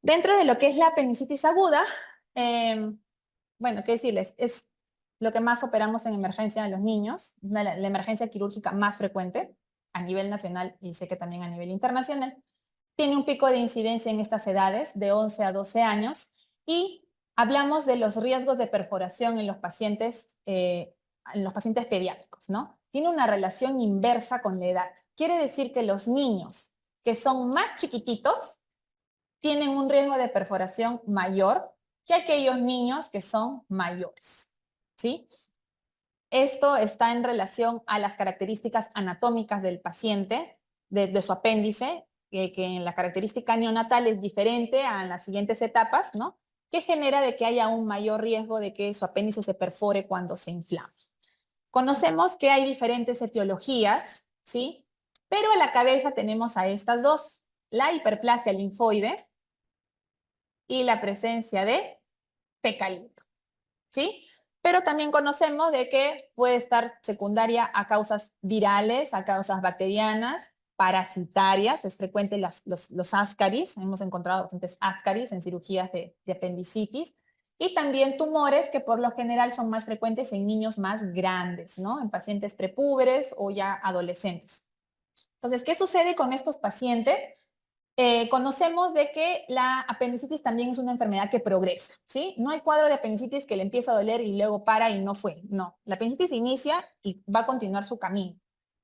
Dentro de lo que es la apendicitis aguda, bueno, qué decirles, es lo que más operamos en emergencia en los niños, la emergencia quirúrgica más frecuente a nivel nacional y sé que también a nivel internacional. Tiene un pico de incidencia en estas edades, de 11 a 12 años, y hablamos de los riesgos de perforación en los pacientes pediátricos, ¿no? Tiene una relación inversa con la edad. Quiere decir que los niños que son más chiquititos tienen un riesgo de perforación mayor que aquellos niños que son mayores, ¿sí? Esto está en relación a las características anatómicas del paciente, de su apéndice, que en la característica neonatal es diferente a las siguientes etapas, ¿no? Que genera de que haya un mayor riesgo de que su apéndice se perfore cuando se inflama. Conocemos que hay diferentes etiologías, ¿sí? Pero en la cabeza tenemos a estas dos, la hiperplasia linfoide y la presencia de fecalito, ¿sí? Pero también conocemos de que puede estar secundaria a causas virales, a causas bacterianas, parasitarias, es frecuente los ascaris, hemos encontrado bastantes ascaris en cirugías de apendicitis, y también tumores que por lo general son más frecuentes en niños más grandes, ¿no? En pacientes prepúberes o ya adolescentes. Entonces, ¿qué sucede con estos pacientes? Conocemos de que la apendicitis también es una enfermedad que progresa, ¿sí? No hay cuadro de apendicitis que le empieza a doler y luego para y no fue, no. La apendicitis inicia y va a continuar su camino.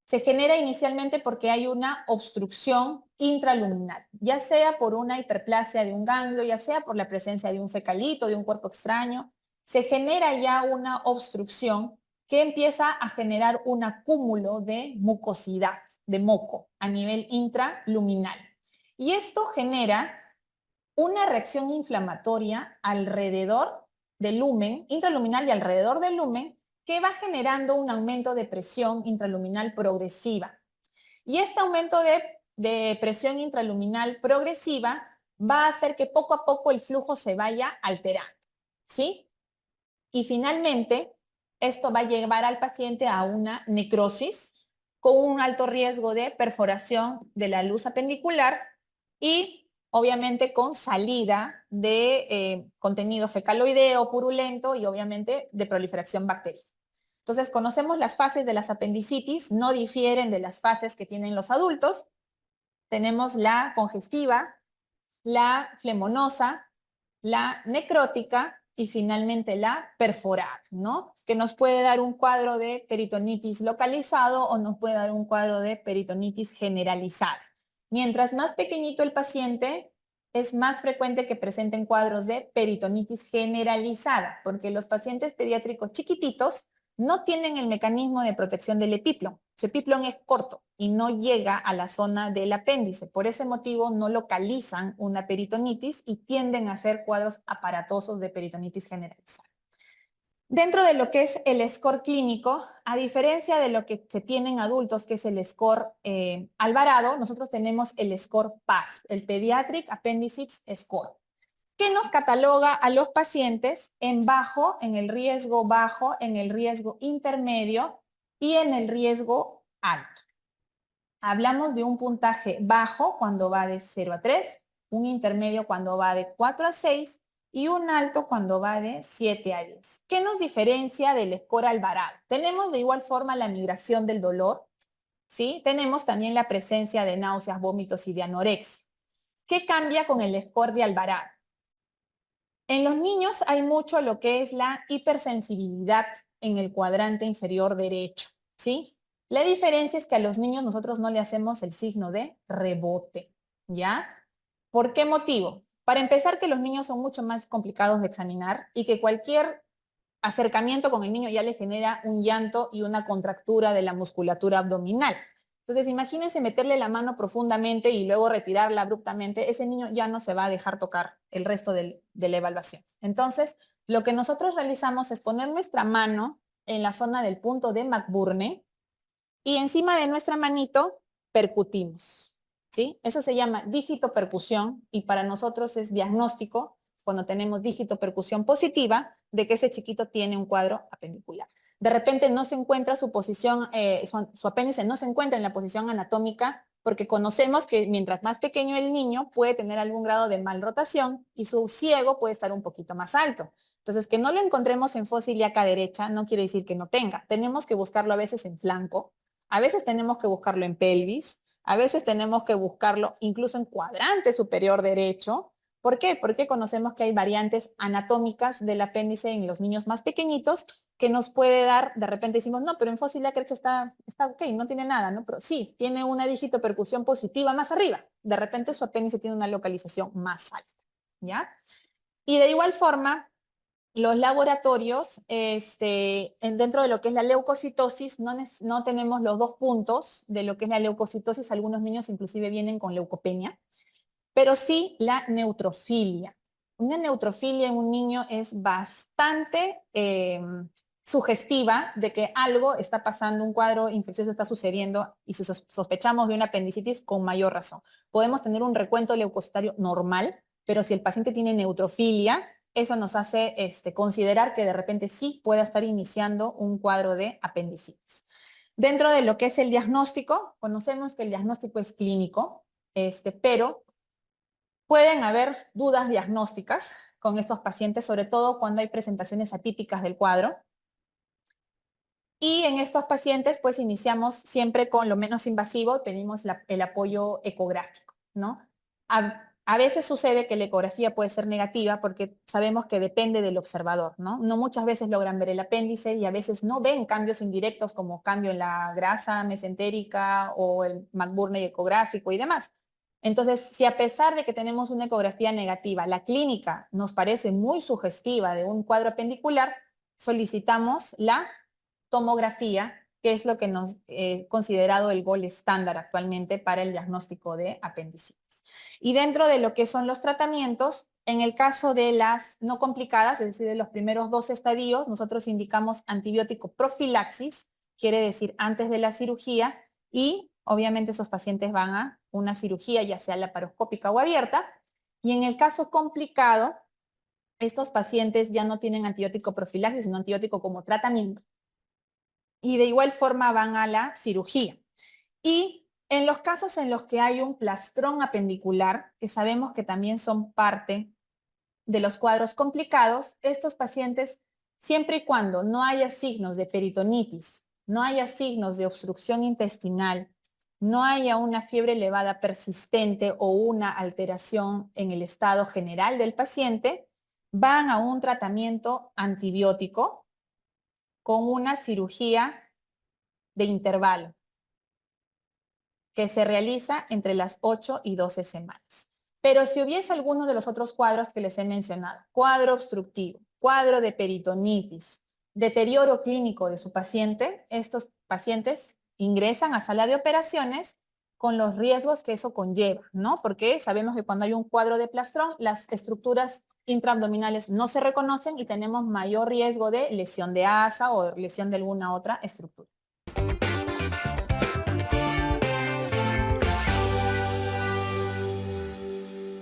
Se genera inicialmente porque hay una obstrucción intraluminal, ya sea por una hiperplasia de un ganglio, ya sea por la presencia de un fecalito, de un cuerpo extraño. Se genera ya una obstrucción que empieza a generar un acúmulo de mucosidad, de moco, a nivel intraluminal. Y esto genera una reacción inflamatoria alrededor del lumen, intraluminal y alrededor del lumen, que va generando un aumento de presión intraluminal progresiva. Y este aumento de presión intraluminal progresiva va a hacer que poco a poco el flujo se vaya alterando, ¿sí? Y finalmente, esto va a llevar al paciente a una necrosis con un alto riesgo de perforación de la luz apendicular y obviamente con salida de contenido fecaloideo, purulento y obviamente de proliferación bacteriana. Entonces, conocemos las fases de las apendicitis, no difieren de las fases que tienen los adultos. Tenemos la congestiva, la flemonosa, la necrótica y finalmente la perforada, ¿no? Que nos puede dar un cuadro de peritonitis localizado o nos puede dar un cuadro de peritonitis generalizada. Mientras más pequeñito el paciente, es más frecuente que presenten cuadros de peritonitis generalizada, porque los pacientes pediátricos chiquititos no tienen el mecanismo de protección del epiplon. Su epiplon es corto y no llega a la zona del apéndice. Por ese motivo no localizan una peritonitis y tienden a ser cuadros aparatosos de peritonitis generalizada. Dentro de lo que es el score clínico, a diferencia de lo que se tiene en adultos, que es el score Alvarado, nosotros tenemos el score PAS, el Pediatric Appendicitis Score, que nos cataloga a los pacientes en bajo, en el riesgo bajo, en el riesgo intermedio y en el riesgo alto. Hablamos de un puntaje bajo cuando va de 0 a 3, un intermedio cuando va de 4 a 6 y un alto cuando va de 7 a 10. ¿Qué nos diferencia del score Alvarado? Tenemos de igual forma la migración del dolor, ¿sí? Tenemos también la presencia de náuseas, vómitos y de anorexia. ¿Qué cambia con el score de Alvarado? En los niños hay mucho lo que es la hipersensibilidad en el cuadrante inferior derecho, ¿sí? La diferencia es que a los niños nosotros no le hacemos el signo de rebote, ¿ya? ¿Por qué motivo? Para empezar, que los niños son mucho más complicados de examinar y que cualquier acercamiento con el niño ya le genera un llanto y una contractura de la musculatura abdominal. Entonces, imagínense meterle la mano profundamente y luego retirarla abruptamente, ese niño ya no se va a dejar tocar el resto de la evaluación. Entonces, lo que nosotros realizamos es poner nuestra mano en la zona del punto de McBurney y encima de nuestra manito percutimos, ¿sí? Eso se llama dígito percusión y para nosotros es diagnóstico cuando tenemos dígito percusión positiva de que ese chiquito tiene un cuadro apendicular. De repente no se encuentra su posición, su apéndice no se encuentra en la posición anatómica porque conocemos que mientras más pequeño el niño puede tener algún grado de malrotación y su ciego puede estar un poquito más alto. Entonces, que no lo encontremos en fosa ilíaca derecha no quiere decir que no tenga. Tenemos que buscarlo a veces en flanco, a veces tenemos que buscarlo en pelvis, a veces tenemos que buscarlo incluso en cuadrante superior derecho. ¿Por qué? Porque conocemos que hay variantes anatómicas del apéndice en los niños más pequeñitos que nos puede dar, de repente decimos, no, pero en fosa ilíaca derecha está ok, no tiene nada, ¿no? Pero sí, tiene una digitopercusión positiva más arriba. De repente su apéndice tiene una localización más alta, ¿ya? Y de igual forma, los laboratorios, dentro de lo que es la leucocitosis, no tenemos los dos puntos de lo que es la leucocitosis. Algunos niños inclusive vienen con leucopenia, pero sí la neutrofilia. Una neutrofilia en un niño es bastante sugestiva de que algo está pasando, un cuadro infeccioso está sucediendo y si sospechamos de una apendicitis, con mayor razón. Podemos tener un recuento leucocitario normal, pero si el paciente tiene neutrofilia, eso nos hace considerar que de repente sí pueda estar iniciando un cuadro de apendicitis. Dentro de lo que es el diagnóstico, conocemos que el diagnóstico es clínico, pero pueden haber dudas diagnósticas con estos pacientes, sobre todo cuando hay presentaciones atípicas del cuadro. Y en estos pacientes, pues iniciamos siempre con lo menos invasivo, pedimos el apoyo ecográfico, ¿no? A veces sucede que la ecografía puede ser negativa porque sabemos que depende del observador, ¿no? No muchas veces logran ver el apéndice y a veces no ven cambios indirectos como cambio en la grasa mesentérica o el McBurney ecográfico y demás. Entonces, si a pesar de que tenemos una ecografía negativa, la clínica nos parece muy sugestiva de un cuadro apendicular, solicitamos la tomografía, que es lo que nos considerado el gol estándar actualmente para el diagnóstico de apendicitis. Y dentro de lo que son los tratamientos, en el caso de las no complicadas, es decir, de los primeros 2 estadios, nosotros indicamos antibiótico profilaxis, quiere decir antes de la cirugía, y obviamente esos pacientes van a una cirugía, ya sea laparoscópica o abierta, y en el caso complicado, estos pacientes ya no tienen antibiótico profilaxis, sino antibiótico como tratamiento. Y de igual forma van a la cirugía. Y en los casos en los que hay un plastrón apendicular, que sabemos que también son parte de los cuadros complicados, estos pacientes, siempre y cuando no haya signos de peritonitis, no haya signos de obstrucción intestinal, no haya una fiebre elevada persistente o una alteración en el estado general del paciente, van a un tratamiento antibiótico con una cirugía de intervalo que se realiza entre las 8 y 12 semanas. Pero si hubiese alguno de los otros cuadros que les he mencionado, cuadro obstructivo, cuadro de peritonitis, deterioro clínico de su paciente, estos pacientes ingresan a sala de operaciones con los riesgos que eso conlleva, ¿no? Porque sabemos que cuando hay un cuadro de plastrón, las estructuras intraabdominales no se reconocen y tenemos mayor riesgo de lesión de asa o lesión de alguna otra estructura.